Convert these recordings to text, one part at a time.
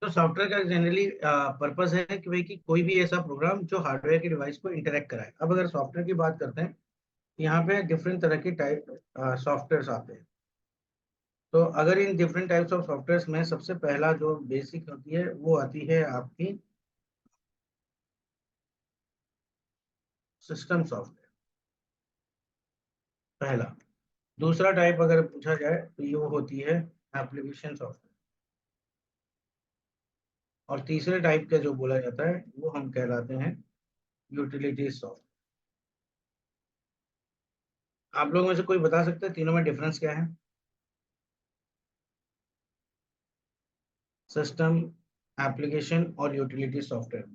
तो सॉफ्टवेयर का generally purpose है कि भाई कि कोई भी ऐसा प्रोग्राम जो हार्डवेयर के डिवाइस को इंटरेक्ट कराए। अब अगर सॉफ्टवेयर की बात करते हैं, यहाँ पे डिफरेंट तरह की टाइप सॉफ्टवेयर आते हैं। तो अगर in different types of software में सबसे पहला जो बेसिक होती है वो आती है आपकी सिस्टम सॉफ्टवेयर, पहला। दूसरा टाइप अगर पूछा जाए तो ये वो होती है एप्लीकेशन सॉफ्टवेयर। और तीसरे टाइप का जो बोला जाता है वो हम कहलाते हैं यूटिलिटी सॉफ्टवेयर। आप लोगों में से कोई बता सकते हैं तीनों में डिफरेंस क्या है? सिस्टम, एप्लीकेशन और यूटिलिटी सॉफ्टवेयर।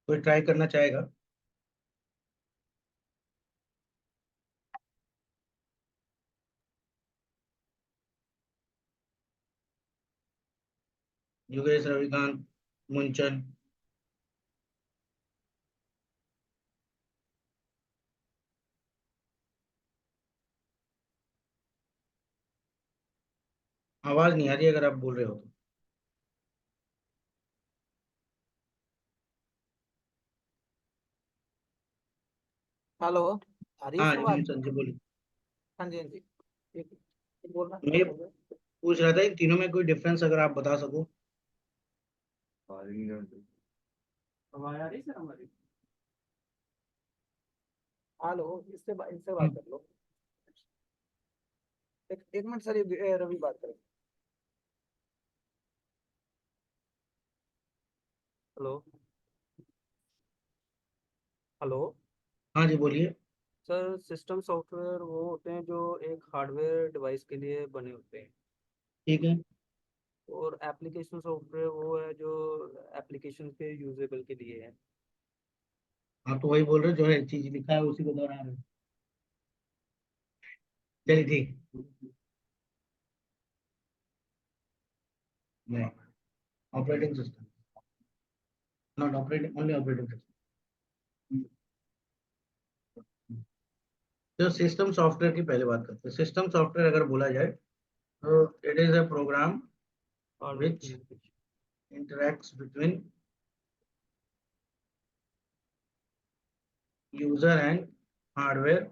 कोई ट्राई करना चाहेगा? योगेश, रविकांत, मुंचन। आवाज नहीं आ रही अगर आप बोल रहे हो तो। हेलो, आ रही है हाँ सर जी आवाज? मुंचन जी बोलिए। हाँ जी, हाँ जी, ठीक है, बोलना क्या मैं बोल रहे हैं? पूछ रहा था इन तीनों में कोई डिफरेंस अगर आप बता सको। आवाज आ रही है सर हमारी? हेलो, इनसे बात हम्म, कर लो। एक मिनट सर, ये रवि बात करें। हेलो। हेलो। हाँ जी बोलिए। सर, सिस्टम सॉफ्टवेयर वो होते हैं जो एक हार्डवेयर डिवाइस के लिए बने होते हैं। ठीक है। और एप्लीकेशन सॉफ्टवेयर वो है जो एप्लीकेशन के यूजेबल के लिए है। आप तो वही बोल रहे हो जो है चीज लिखा है उसी को दोहरा रहे हो। चलिए ठीक। नहीं, operating system, not operating, only operating system. तो सिस्टम सॉफ्टवेयर की पहले बात करते हैं। सिस्टम सॉफ्टवेयर अगर बोला जाए तो it is a program hardware which communication. interacts between user and hardware।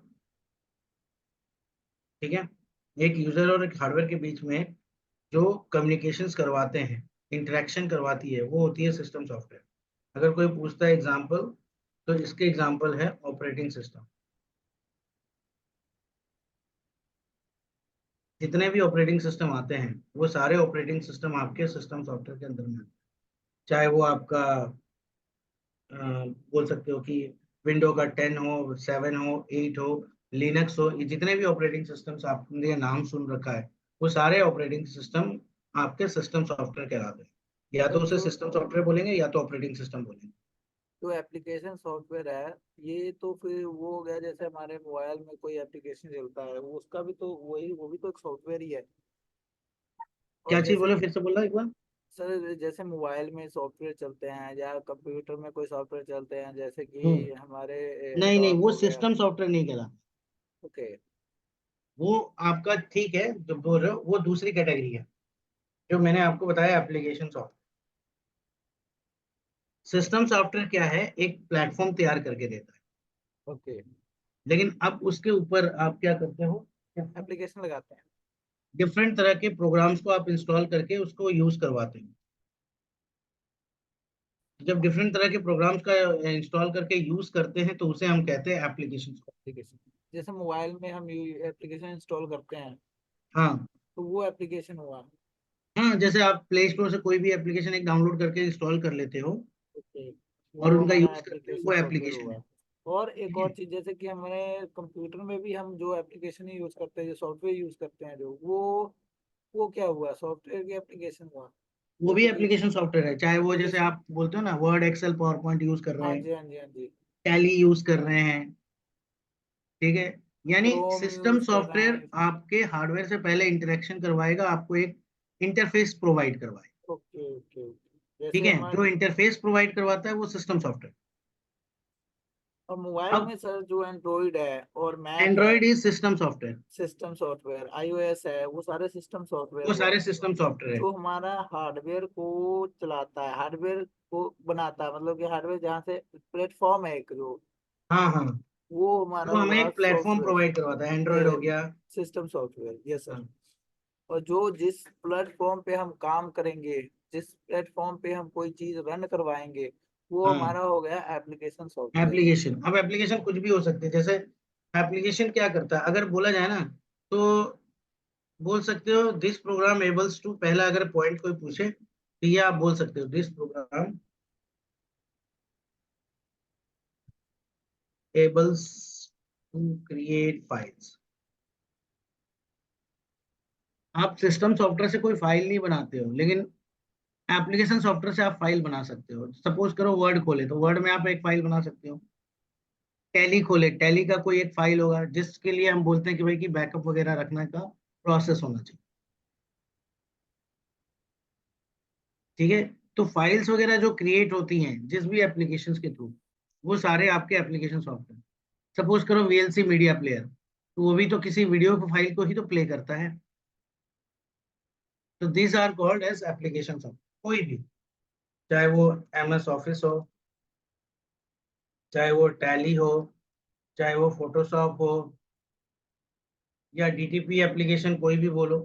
ठीक है। एक यूजर और एक हार्डवेयर के बीच में जो कम्युनिकेशंस करवाते हैं, इंटरेक्शन करवाती है, वो होती है सिस्टम सॉफ्टवेयर। अगर कोई पूछता है एग्जांपल, तो इसके एग्जांपल है ऑपरेटिंग सिस्टम। जितने भी ऑपरेटिंग सिस्टम आते हैं वो सारे ऑपरेटिंग सिस्टम आपके सिस्टम सॉफ्टवेयर के अंदर में आते हैं। चाहे वो आपका बोल सकते हो कि विंडो का 10 हो, 7 हो, 8 हो, लिनक्स हो, ये जितने भी ऑपरेटिंग सिस्टम्स आपने नाम सुन रखा है वो सारे ऑपरेटिंग सिस्टम आपके सिस्टम सॉफ्टवेयर कहलाते हैं। या सर, तो उसे जो सिस्टम सॉफ्टवेयर बोलेंगे या तो ऑपरेटिंग सिस्टम बोलेंगे। जो एप्लीकेशन सॉफ्टवेयर है, ये तो फिर वो हो गया, जैसे हमारे मोबाइल में कोई एप्लीकेशन चलता है वो उसका भी तो वही, वो भी तो एक सॉफ्टवेयर ही है। और क्या चीज जैसे बोले, फिर से बोलना एक बार। सर, जैसे मोबाइल में सॉफ्टवेयर चलते हैं या कंप्यूटर में कोई सॉफ्टवेयर चलते हैं, जैसे कि हम्म। हमारे नहीं नहीं, डॉक वो हो गया। सिस्टम सॉफ्टवेयर नहीं कहलाता। ओके। वो आपका ठीक है जो बोल रहे हो वो दूसरी कैटेगरी है। जो मैंने आपको बताया एप्लीकेशन सॉफ्टवेयर। सिस्टम सॉफ्टवेयर क्या है, एक प्लेटफॉर्म तैयार करके देता है। ओके। लेकिन अब उसके ऊपर आप क्या करते हो, एप्लीकेशन लगाते हैं। डिफरेंट तरह के प्रोग्राम्स को आप इंस्टॉल करके उसको यूज करवाते हैं। जब डिफरेंट तरह के प्रोग्राम्स का इंस्टॉल करके यूज करते हैं तो उसे हम कहते हैं एप्लीकेशन। एप्लीकेशन, जैसे मोबाइल में हम एप्लीकेशन इंस्टॉल करते हैं, हाँ। तो वो एप्लीकेशन हुआ। हाँ, जैसे आप प्ले स्टोर से कोई भी एप्लीकेशन एक डाउनलोड करके इंस्टॉल कर लेते हो ओके, और वो उनका हमारा यूज करते हो, एप्लीकेशन वो सॉफ्टवेयर एप्लीकेशन है। हुआ। और एक ठीक और है। चीज, जैसे कि हमारे कंप्यूटर में भी हम जो एप्लीकेशन यूज करते हैं, जो सॉफ्टवेयर यूज करते हैं, जो वो क्या हुआ, सॉफ्टवेयर की एप्लीकेशन हुआ। वो भी जैसे कि एप्लीकेशन सॉफ्टवेयर है, चाहे वो जैसे एप्लीकेशन। आप बोलते हो ना word, excel, power point use कर रहे हाँ हैं, जी, हाँ जी, हाँ जी। टैली यूज कर रहे हैं। ठीक है। यानी क्रोम सिस्टम यूज कर रहे सॉफ्टवेयर हैं। आपके हार्डवेयर से पहले इंटरेक्शन करवाएगा, आपको एक इंटरफेस प्रोवाइड करवाएगा। Okay, okay, okay. ठीक जैसे है। हमारे जो इंटरफेस प्रोवाइड करवाता है वो सिस्टम सॉफ्टवेयर। और मोबाइल अब में सर जो एंड्रॉइड है और मैक है, Android is system software, system software, iOS है, वो सारे सिस्टम सॉफ्टवेयर वो हुआ। सारे सिस्टम सॉफ्टवेयर है। जो हमारा हार्डवेयर को चलाता है, हार्डवेयर को बनाता है, मतलब कि हार्डवेयर जहाँ से प्लेटफॉर्म है एक जो, हाँ हाँ, वो हमारा जो हमें हुआ एक प्लेटफॉर्म सॉफ्टवेयर, प्रोवाइड करवाता है, एंड्रॉइड हो गया। System software, yes sir. हाँ और जो जिस प्लेटफॉर्म पे हम काम करेंगे, जिस प्लेटफॉर्म पे हम कोई चीज रन करवाएंगे, वो हाँ, हमारा हो गया एप्लीकेशन सॉफ्टवेयर। एप्लीकेशन। अब एप्लीकेशन कुछ भी हो सकती है, जैसे एप्लीकेशन क्या करता है अगर बोला जाए ना, तो बोल सकते हो दिस प्रोग्राम एबल्स टू, पहला अगर पॉइंट कोई पूछे तो ये आप बोल सकते हो this program enables to create files. आप सिस्टम सॉफ्टवेयर से कोई फाइल नहीं बनाते हो, लेकिन एप्लीकेशन सॉफ्टवेयर से आप फाइल बना सकते हो। सपोज करो वर्ड खोले, तो वर्ड में आप एक फाइल बना सकते हो। टैली खोले, टैली का कोई एक फाइल होगा जिसके लिए हम बोलते हैं कि भाई कि बैकअप वगैरह रखने का प्रोसेस होना चाहिए। ठीक है, तो फाइल्स वगैरह जो क्रिएट होती हैं जिस भी एप्लीकेशन के थ्रू, वो सारे आपके एप्लीकेशन सॉफ्टवेयर। सपोज करो वीएलसी मीडिया प्लेयर, तो वो भी तो किसी वीडियो फाइल को ही तो प्ले करता है। तो these are called as application software. कोई भी, चाहे वो एमएस ऑफिस हो, चाहे वो टैली हो, चाहे वो फोटोशॉप हो, या डीटीपी एप्लीकेशन कोई भी बोलो,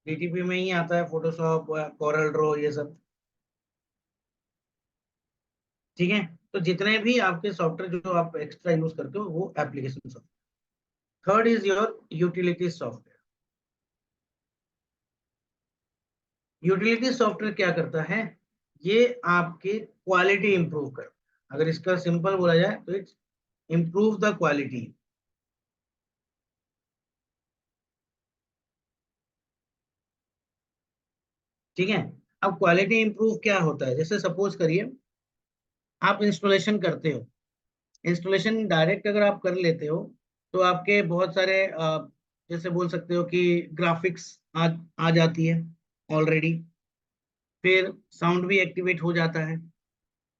डीटीपी में ही आता है फोटोशॉप, कोरल ड्रॉ, ये सब। ठीक है, तो जितने भी आपके सॉफ्टवेयर जो आप एक्स्ट्रा यूज करते हो वो application software. Third is your utility software. Utility software क्या करता है, ये आपकी क्वालिटी इंप्रूव करता है। अगर इसका सिंपल बोला जाए तो इट्स इंप्रूव द क्वालिटी। ठीक है, अब क्वालिटी इंप्रूव क्या होता है, जैसे सपोज करिए आप इंस्टॉलेशन करते हो। इंस्टॉलेशन डायरेक्ट अगर आप कर लेते हो तो आपके बहुत सारे जैसे बोल सकते हो कि ग्राफिक्स आ जाती है ऑलरेडी। फिर साउंड भी एक्टिवेट हो जाता है।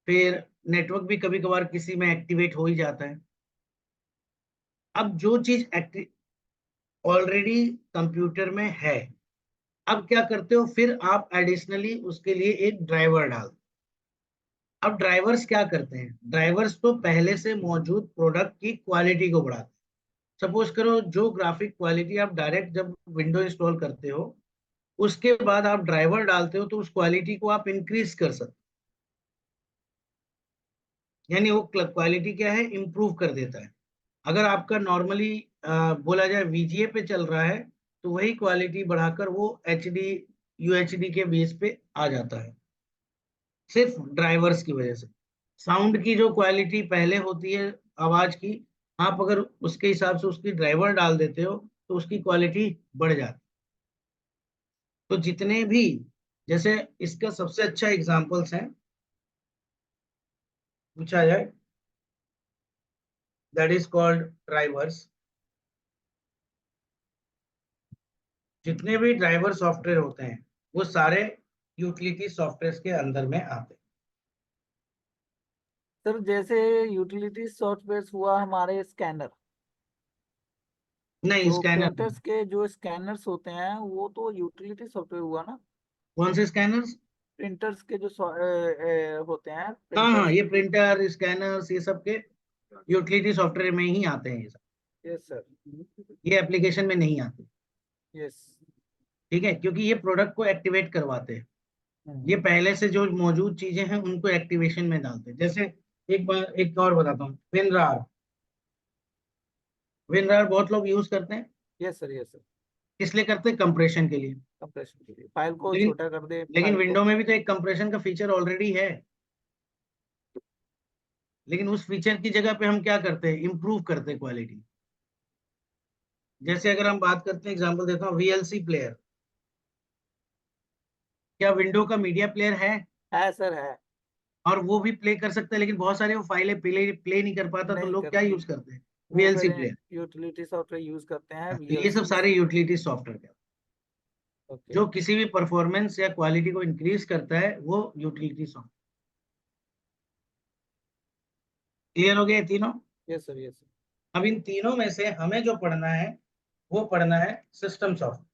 फिर नेटवर्क भी कभी कभार किसी में एक्टिवेट हो ही जाता है। अब जो चीज ऑलरेडी कंप्यूटर में है, अब क्या करते हो, फिर आप एडिशनली उसके लिए एक ड्राइवर डाल। अब ड्राइवर्स क्या करते हैं, ड्राइवर्स तो पहले से मौजूद प्रोडक्ट की क्वालिटी को बढ़ाते हैं। सपोज करो जो ग्राफिक क्वालिटी आप डायरेक्ट जब विंडो इंस्टॉल करते हो, उसके बाद आप ड्राइवर डालते हो तो उस क्वालिटी को आप इंक्रीज कर सकते हो। यानी वो क्वालिटी क्या है, इंप्रूव कर देता है। अगर आपका नॉर्मली बोला जाए वीजीए पे चल रहा है, तो वही क्वालिटी बढ़ाकर वो एचडी यूएचडी के बेस पे आ जाता है, सिर्फ ड्राइवर्स की वजह से। साउंड की जो क्वालिटी पहले होती है आवाज की, आप अगर उसके हिसाब से उसकी ड्राइवर डाल देते हो तो उसकी क्वालिटी बढ़ जाती है। तो जितने भी, जैसे इसका सबसे अच्छा एग्जांपल्स है, पूछा जाए, दैट इज कॉल्ड ड्राइवर्स। जितने भी ड्राइवर सॉफ्टवेयर होते हैं वो सारे यूटिलिटी सॉफ्टवेयर के अंदर में आते सर जैसे यूटिलिटी सॉफ्टवेयर हुआ हमारे स्कैनर, हैं। नहीं, जो स्कैनर नहीं। प्रिंटर्स के जो स्कैनर्स होते हैं वो तो यूटिलिटी सॉफ्टवेयर हुआ ना। कौन से स्कैनर्स? प्रिंटर्स के जो होते हैं हाँ हाँ, प्रिंटर्स। ये प्रिंटर स्कैनर्स ये सब के यूटिलिटी सॉफ्टवेयर में ही आते हैं ये सब। Yes sir. ये एप्लीकेशन में नहीं आते। यस। ठीक है, क्योंकि ये प्रोडक्ट को एक्टिवेट करवाते हैं। ये पहले से जो मौजूद चीजें हैं उनको एक्टिवेशन में डालते हैं। जैसे एक बार एक और बताता हूँ, विनरार। विनरार बहुत लोग यूज करते हैं। Yes sir. Yes sir. किस लिए करते हैं, कंप्रेशन के लिए। कंप्रेशन के लिए, फाइल को लेकिन छोटा कर दे, लेकिन फाइल को। विंडो में भी तो एक कंप्रेशन का फीचर ऑलरेडी है। लेकिन उस फीचर की जगह पे हम क्या करते हैं, इंप्रूव करते हैं क्वालिटी। जैसे अगर हम बात करते हैं, एग्जांपल देता हूँ, वीएलसी प्लेयर। क्या विंडो का मीडिया प्लेयर है? है सर, है। और वो भी प्ले कर सकता है, लेकिन बहुत सारे वो फाइलें प्ले प्ले नहीं कर पाता, तो नहीं लोग क्या करती। यूज करते हैं, वो वीएलसी फिर प्लेयर। यूटिलिटी सॉफ्टवेयर यूज करते हैं, तो ये सब वीएलसी। सारे यूटिलिटी सॉफ्टवेयर ओके। जो किसी भी परफॉर्मेंस या क्वालिटी को इंक्रीज करता है, वो यूटिलिटी सॉफ्टवेयर। क्लियर हो गए तीनों? Yes sir, yes sir. अब इन तीनों में से हमें जो पढ़ना है वो पढ़ना है सिस्टम सॉफ्टवेयर।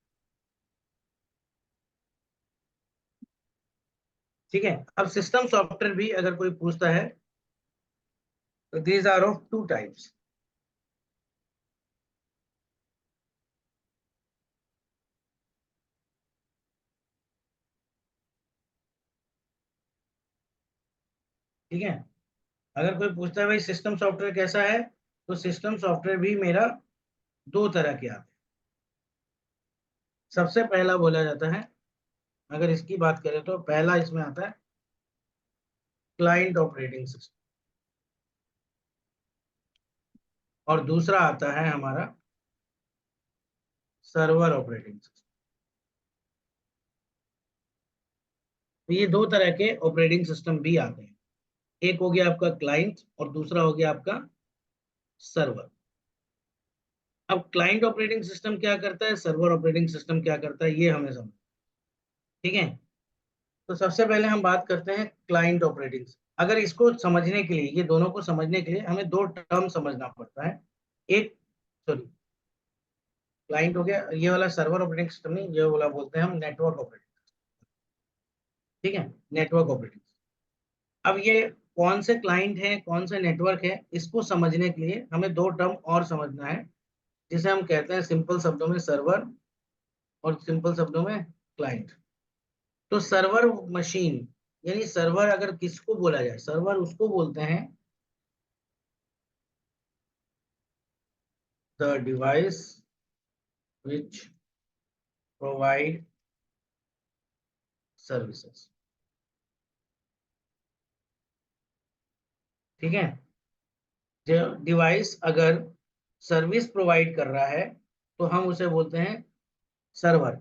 ठीक है, अब सिस्टम सॉफ्टवेयर भी अगर कोई पूछता है तो these are of two types. ठीक है, अगर कोई पूछता है भाई सिस्टम सॉफ्टवेयर कैसा है, तो सिस्टम सॉफ्टवेयर भी मेरा दो तरह के आते हैं। सबसे पहला बोला जाता है, अगर इसकी बात करें तो पहला इसमें आता है क्लाइंट ऑपरेटिंग सिस्टम, और दूसरा आता है हमारा सर्वर ऑपरेटिंग सिस्टम। तो ये दो तरह के ऑपरेटिंग सिस्टम भी आते हैं, एक हो गया आपका क्लाइंट और दूसरा हो गया आपका सर्वर। अब क्लाइंट ऑपरेटिंग सिस्टम क्या करता है, सर्वर ऑपरेटिंग सिस्टम क्या करता है, ये हमें समझ। ठीक है, तो सबसे पहले हम बात करते हैं क्लाइंट ऑपरेटिंग। अगर इसको समझने के लिए, ये दोनों को समझने के लिए हमें दो टर्म समझना पड़ता है। एक, सॉरी, क्लाइंट हो गया, ये वाला सर्वर ऑपरेटिंग सिस्टम नहीं, ये वाला बोलते हैं हम नेटवर्क ऑपरेटिंग। ठीक है, नेटवर्क ऑपरेटिंग। अब ये कौन से क्लाइंट है कौन सा नेटवर्क है, इसको समझने के लिए हमें दो टर्म और समझना है, जिसे हम कहते हैं सिंपल शब्दों में सर्वर और सिंपल शब्दों में क्लाइंट। तो सर्वर मशीन, यानी सर्वर अगर किसको बोला जाए, सर्वर उसको बोलते हैं the device which provide services. ठीक है, जो डिवाइस अगर सर्विस प्रोवाइड कर रहा है तो हम उसे बोलते हैं सर्वर,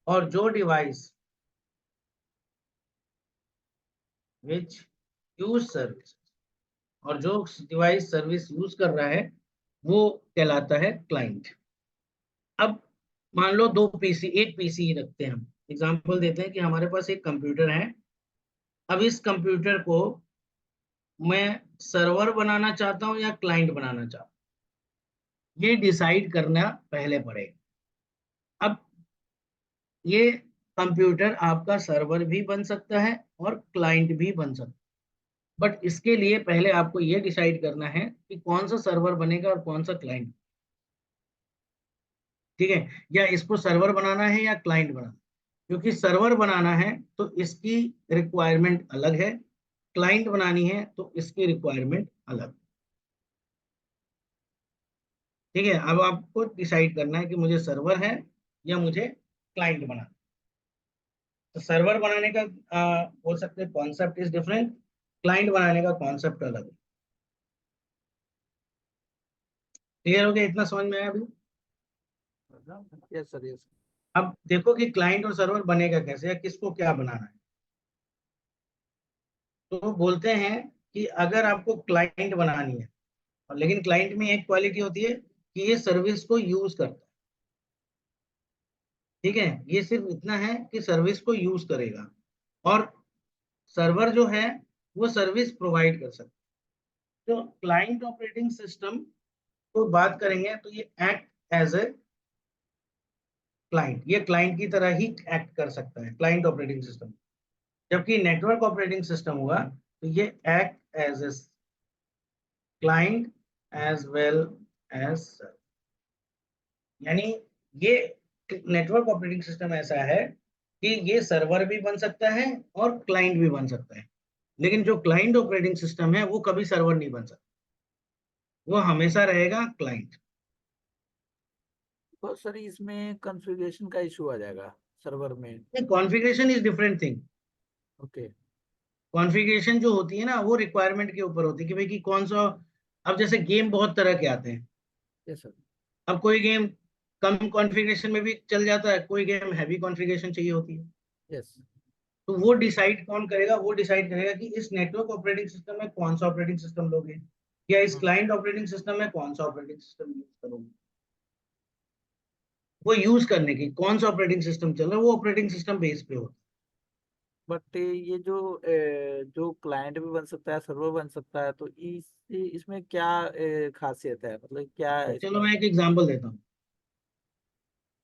और जो डिवाइस विच यूज सर्विस, और जो डिवाइस सर्विस यूज कर रहा है वो कहलाता है क्लाइंट। अब मान लो दो पीसी, एक पीसी रखते हैं हम, एग्जांपल देते हैं कि हमारे पास एक कंप्यूटर है। अब इस कंप्यूटर को मैं सर्वर बनाना चाहता हूँ या क्लाइंट बनाना चाहता हूँ, ये डिसाइड करना पहले पड़ेगा। अब ये कंप्यूटर आपका सर्वर भी बन सकता है और क्लाइंट भी बन सकता है, बट इसके लिए पहले आपको ये डिसाइड करना है कि कौन सा सर्वर बनेगा और कौन सा क्लाइंट। ठीक है, या इसको सर्वर बनाना है या क्लाइंट बनाना, क्योंकि सर्वर बनाना है तो इसकी रिक्वायरमेंट अलग है, क्लाइंट बनानी है तो इसकी रिक्वायरमेंट अलग। ठीक है, अब आपको डिसाइड करना है कि मुझे सर्वर है या मुझे क्लाइंट बनाना। तो सर्वर बनाने का बोल सकते हैं कॉन्सेप्ट इज डिफरेंट, क्लाइंट बनाने का कॉन्सेप्ट अलग है। क्लियर हो गया, इतना समझ में आया अभी? Yes sir, yes. अब देखो कि क्लाइंट और सर्वर बनेगा कैसे या किसको क्या बनाना है। तो बोलते हैं कि अगर आपको क्लाइंट बनानी है, और लेकिन क्लाइंट में एक क्वालिटी होती है कि ये सर्विस को यूज करता है। ठीक है, ये सिर्फ इतना है कि सर्विस को यूज करेगा, और सर्वर जो है वो सर्विस प्रोवाइड कर सकता है। तो क्लाइंट ऑपरेटिंग सिस्टम को बात करेंगे तो ये एक्ट एज ए क्लाइंट, ये क्लाइंट की तरह ही एक्ट कर सकता है क्लाइंट ऑपरेटिंग सिस्टम। जबकि नेटवर्क ऑपरेटिंग सिस्टम हुआ तो ये act as a client as well as server. यानी ये नेटवर्क ऑपरेटिंग सिस्टम ऐसा है कि ये सर्वर भी बन सकता है और क्लाइंट भी बन सकता है, लेकिन जो क्लाइंट ऑपरेटिंग सिस्टम है वो कभी सर्वर नहीं बन सकता, वो हमेशा रहेगा क्लाइंट। तो सर इसमें कॉन्फ़िगरेशन का इशू आ जाएगा सर्वर में। Configuration is different thing. Okay. Configuration जो होती है ना वो रिक्वायरमेंट के ऊपर होती है कि भाई कि कौन सा। अब जैसे गेम बहुत तरह के आते हैं, यस सर। अब कोई गेम कम कॉन्फ़िगरेशन में भी चल जाता है, कोई गेम हैवी कॉन्फ़िगरेशन चाहिए होती है। यस। तो वो डिसाइड कौन करेगा, वो डिसाइड करेगा कि इस नेटवर्क ऑपरेटिंग सिस्टम में कौन सा ऑपरेटिंग सिस्टम लोगे, या इस क्लाइंट ऑपरेटिंग सिस्टम में कौन सा ऑपरेटिंग सिस्टम यूज करोगे। वो यूज करने की कौन सा ऑपरेटिंग सिस्टम चल रहा है वो ऑपरेटिंग सिस्टम बेस पे होता बट ये जो क्लाइंट भी बन सकता है, सर्वर बन सकता है, तो इसमें क्या खासियत है, मतलब क्या चलो इसमें? मैं एक एग्जांपल देता हूँ।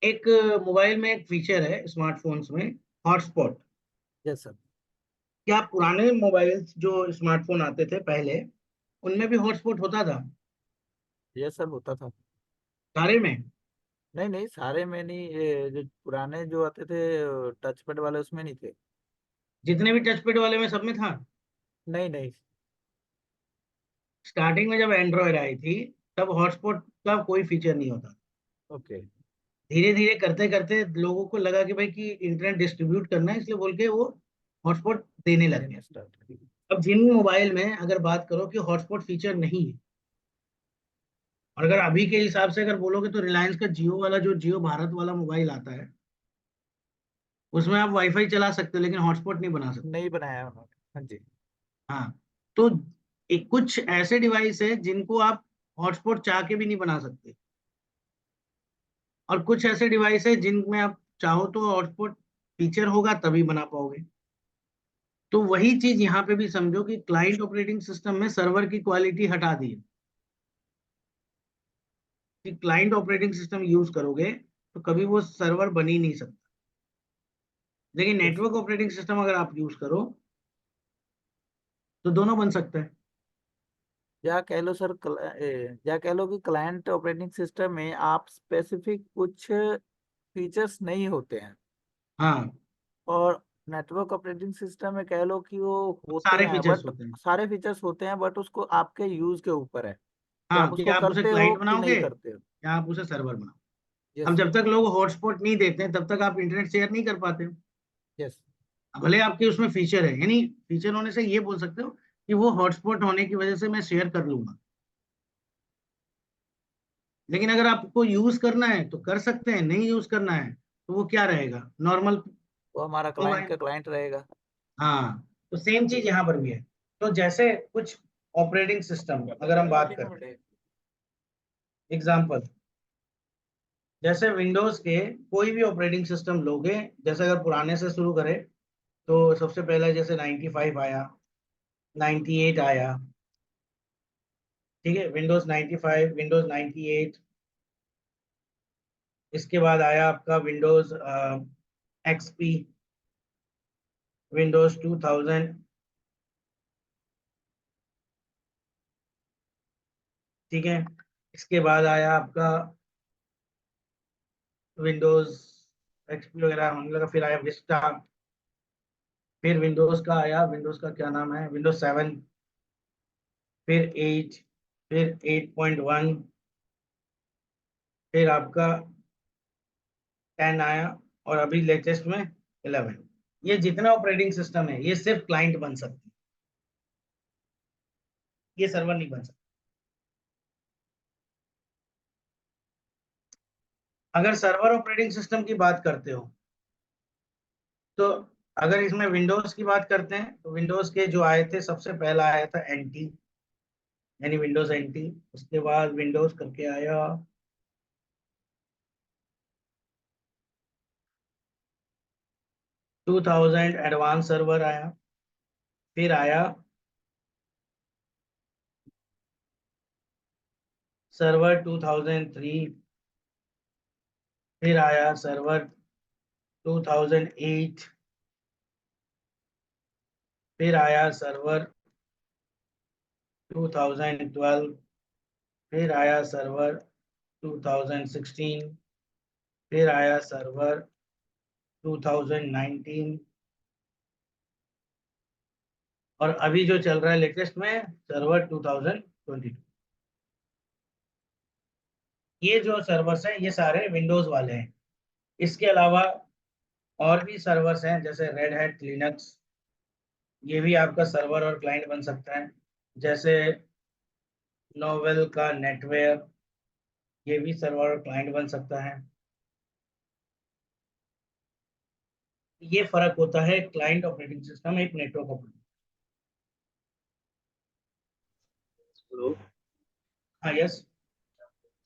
एक मोबाइल में एक फीचर है स्मार्टफोन्स में, हॉटस्पॉट। Yes sir. क्या पुराने मोबाइल जो स्मार्टफोन आते थे पहले, उनमें भी हॉटस्पॉट होता था? यस सर, होता था। सारे में? नहीं नहीं, सारे में नहीं, ये जो पुराने जो आते थे टच पैड वाले, उसमें नहीं थे। जितने भी टच पैड वाले में सब में था? नहीं नहीं। स्टार्टिंग में जब एंड्रॉयड आई थी, तब हॉटस्पॉट का कोई फीचर नहीं होता। ओके। धीरे धीरे करते करते लोगों को लगा कि भाई कि इंटरनेट डिस्ट्रीब्यूट करना है, इसलिए बोल के वो हॉटस्पॉट देने लग गए। देना स्टार्ट करी। अब जिन मोबाइल में अगर बात करो कि हॉटस्पॉट फीचर नहीं है, और अगर अभी के हिसाब से अगर बोलोगे तो रिलायंस का जियो वाला, जो जियो भारत वाला मोबाइल आता है, उसमें आप वाईफाई चला सकते हो लेकिन हॉटस्पॉट नहीं बना सकते। नहीं बनाया उन्होंने। हाँ जी। हाँ। तो एक कुछ ऐसे डिवाइस है जिनको आप हॉटस्पॉट चाह के भी नहीं बना सकते, और कुछ ऐसे डिवाइस है जिनमें आप चाहो तो हॉटस्पॉट फीचर होगा तभी बना पाओगे। तो वही चीज यहाँ पे भी समझो कि क्लाइंट ऑपरेटिंग सिस्टम में सर्वर की क्वालिटी हटा दी है, कि क्लाइंट ऑपरेटिंग सिस्टम यूज करोगे तो कभी वो सर्वर बन ही नहीं सकता। लेकिन यस। नेटवर्क ऑपरेटिंग सिस्टम अगर आप यूज करो तो दोनों बन सकता है। या कह लो सर, या कह लो कि क्लाइंट ऑपरेटिंग सिस्टम में आप स्पेसिफिक कुछ फीचर्स नहीं होते हैं, हाँ, और नेटवर्क ऑपरेटिंग सिस्टम में कह लो कि वो होते सारे हैं, फीचर्स बट होते हैं। सारे फीचर्स होते हैं, बट उसको आपके यूज के ऊपर है कि आप हाँ, कि उसको आप उसे करते हो क्लाइंट कि बनाओगे नहीं करते हो। या आप उसे सर्वर बनाओ। यस अब सर। जब तक लोग हॉटस्पॉट नहीं देते हैं तब तक आप इंटरनेट शेयर नहीं कर पाते हो। यस। भले आपके उसमें फीचर है, यानी फीचर होने से ये बोल सकते हो कि वो हॉटस्पॉट होने की वजह से मैं शेयर कर लूंगा। लेकिन अगर आपको यूज करना है तो कर सकते हैं, नहीं यूज करना है तो वो क्या रहेगा, नॉर्मल वो हमारा क्लाइंट मोबाइल। का क्लाइंट रहेगा। हाँ, तो सेम चीज यहाँ पर भी है। तो जैसे कुछ ऑपरेटिंग सिस्टम अगर हम बात करें, एग्जाम्पल जैसे विंडोज के कोई भी ऑपरेटिंग सिस्टम लोगे, जैसे अगर पुराने से शुरू करें तो सबसे पहले जैसे 95 आया, 98 आया। ठीक है, विंडोज 95, विंडोज 98। इसके बाद आया आपका विंडोज एक्सपी, विंडोज 2000। ठीक है, इसके बाद आया आपका विंडोज एक्सपी वगैरह होने लगा, फिर आया विस्टा। फिर विंडोज का आया, विंडोज का क्या नाम है, विंडोज 7। फिर 8। फिर 8.1। फिर आपका 10 आया। और अभी लेटेस्ट में 11। ये जितना ऑपरेटिंग सिस्टम है ये सिर्फ क्लाइंट बन सकते हैं, ये सर्वर नहीं बन सकता। अगर सर्वर ऑपरेटिंग सिस्टम की बात करते हो तो अगर इसमें विंडोज की बात करते हैं तो विंडोज के जो आए थे, सबसे पहला आया था एनटी, यानी विंडोज एनटी। उसके बाद विंडोज करके आया 2000 एडवांस सर्वर आया। फिर आया सर्वर 2003। फिर आया सर्वर 2008। फिर आया सर्वर 2012। फिर आया सर्वर 2016। फिर आया सर्वर 2019। और अभी जो चल रहा है लेटेस्ट में सर्वर 2022। ये जो सर्वर्स हैं ये सारे विंडोज वाले हैं। इसके अलावा और भी सर्वर्स हैं, जैसे रेड हैट लिनक्स, ये भी आपका सर्वर और क्लाइंट बन सकता है। जैसे नोवेल का नेटवेयर, ये भी सर्वर और क्लाइंट बन सकता है। ये फर्क होता है क्लाइंट ऑपरेटिंग सिस्टम एक नेटवर्क ऑपरेटिंग। Hello. हाँ, yes.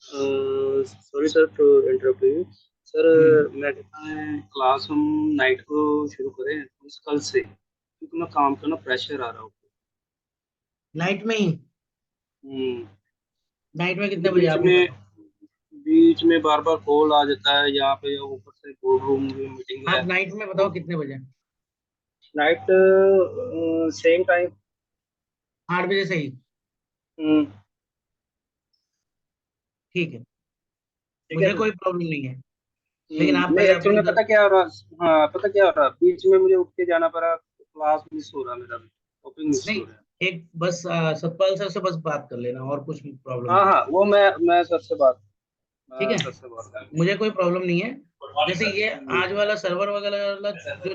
Sorry, sir, to interrupt you. सर हम्म। मैं कहता है क्लास हम नाइट को शुरू करें उस कल से, क्योंकि मैं काम का ना प्रेशर आ रहा हूँ। नाइट में ही? हम्म। नाइट में कितने क्योंकि बजे आप ये बताओ? बीच में बार बार कॉल आ जाता है, यहाँ पे ऊपर से बोर्ड रूम में मीटिंग है। आप नाइट में बताओ कितने बजे? Night same time. 8 बजे से ही? हम्म। ठीक है, ठीक है मुझे सर। कोई प्रॉब्लम नहीं है। लेकिन आप नहीं पहले एक्चुअल अपने में इधर। पता क्या हो रहा, हाँ पता क्या हो रहा, बीच में मुझे उठ के जाना पड़ा, क्लास मिस हो रहा मेरा, टॉपिक मिस नहीं, हो रहा है। एक बस सतपाल सर से बस बात कर लेना, और कुछ प्रॉब्लम हाँ नहीं। हाँ वो मैं सर से बात, ठीक है, मैं सर से बात करूँ। मुझे कोई प्रॉब्लम नहीं है। जैसे ये हम्म, आज वाला सर्वर वगैरह वाला जो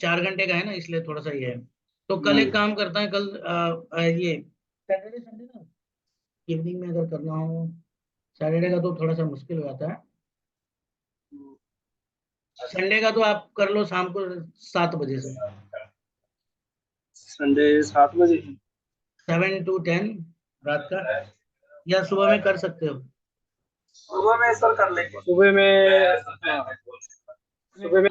4 घंटे का है ना, इसलिए थोड़ा सा ये है। तो कल एक हम्म, काम करता है, कल ये सैटरडे संडे ना इवनिंग में अगर करना हो। सैटरडे का तो थोड़ा सा मुश्किल हो जाता है। संडे का तो आप कर लो शाम को 7 बजे से। संडे 7 बजे। 7 to 10 रात का, या सुबह में कर सकते हो? सुबह में सर कर लेंगे, सुबह में हाँ, सुबह में।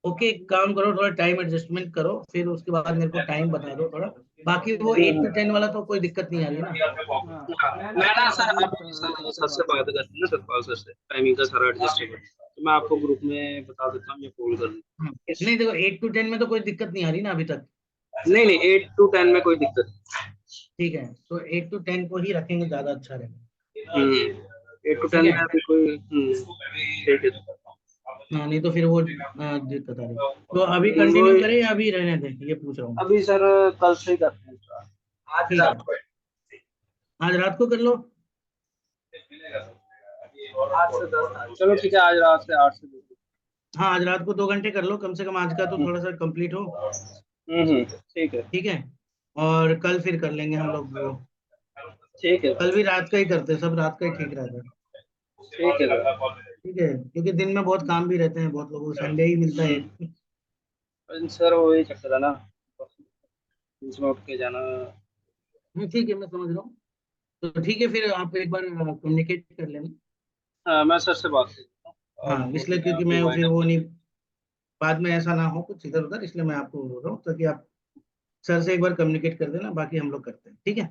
ओके, एक काम करो, थोड़ा टाइम एडजस्टमेंट करो, फिर उसके बाद मेरे को टाइम बता दो थोड़ा। बाकी वो 8 to 10 वाला तो कोई दिक्कत नहीं आ रही ना? मैं मैं ना ना सर सर अभी आप सर सर से बात बात करता हूँ। करते हैं ना, सतपाल सर से टाइमिंग का सारा एडजस्टेबल, तो मैं आपको ग्रुप में बता देता हूँ या कॉल कर हाँ। लूँ। नहीं देखो, 8 to 10 में तो कोई दिक्कत नहीं आ रही ना अभी तक। नहीं नहीं 8 to 10 में कोई दिक्कत ठीक है, तो 8 to 10 को ही रखेंगे, ज्यादा अच्छा रहेगा। नहीं। 8 to 10 ठीक में है। अभी कोई ठीक है। हाँ, नहीं तो फिर वो दिक्कत आ रही। तो अभी वो कंटिन्यू करें या अभी रहने दें, ये पूछ रहा हूँ। अभी सर कल से ही करते हैं start। आज ठीक है, रात को आज रात को कर लो। 8 से 10 चलो ठीक है, आज रात से 8 से 10। हाँ, आज रात को 2 घंटे कर लो कम से कम, आज का तो थोड़ा सा कंप्लीट हो। ठीक है। ठीक है, और कल फिर कर लेंगे हम लोग वो। ठीक है कल भी रात का ही करते हैं, सब रात का ही ठीक रहता है। ठीक है सर। ठीक है, क्योंकि दिन में बहुत काम भी रहते हैं बहुत लोगों को, संडे ही मिलता है एक। सर वही चक्कर है ना, बीच में उठ के जाना। ठीक है, मैं समझ रहा हूँ। तो ठीक है, फिर आप एक बार कम्युनिकेट कर लेना। हाँ मैं सर से बात करता हूँ, हाँ, आपको इसलिए ठीक है क्योंकि आपकी मैं फिर वो ज्वाइन। नहीं, बाद में ऐसा ना हो कुछ इधर उधर, इसलिए मैं आपको बोल रहा हूँ, ताकि आप सर से एक बार कम्युनिकेट कर देना, बाकी हम लोग करते हैं। ठीक है।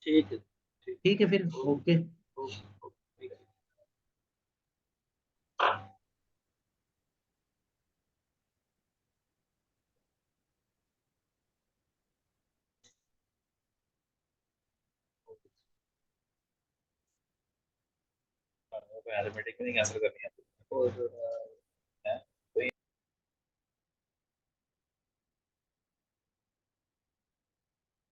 ठीक है। ठीक। ठीक है फिर, ओके। ओके। ओके। मैथमेटिक्स नहीं कैंसिल करनी है।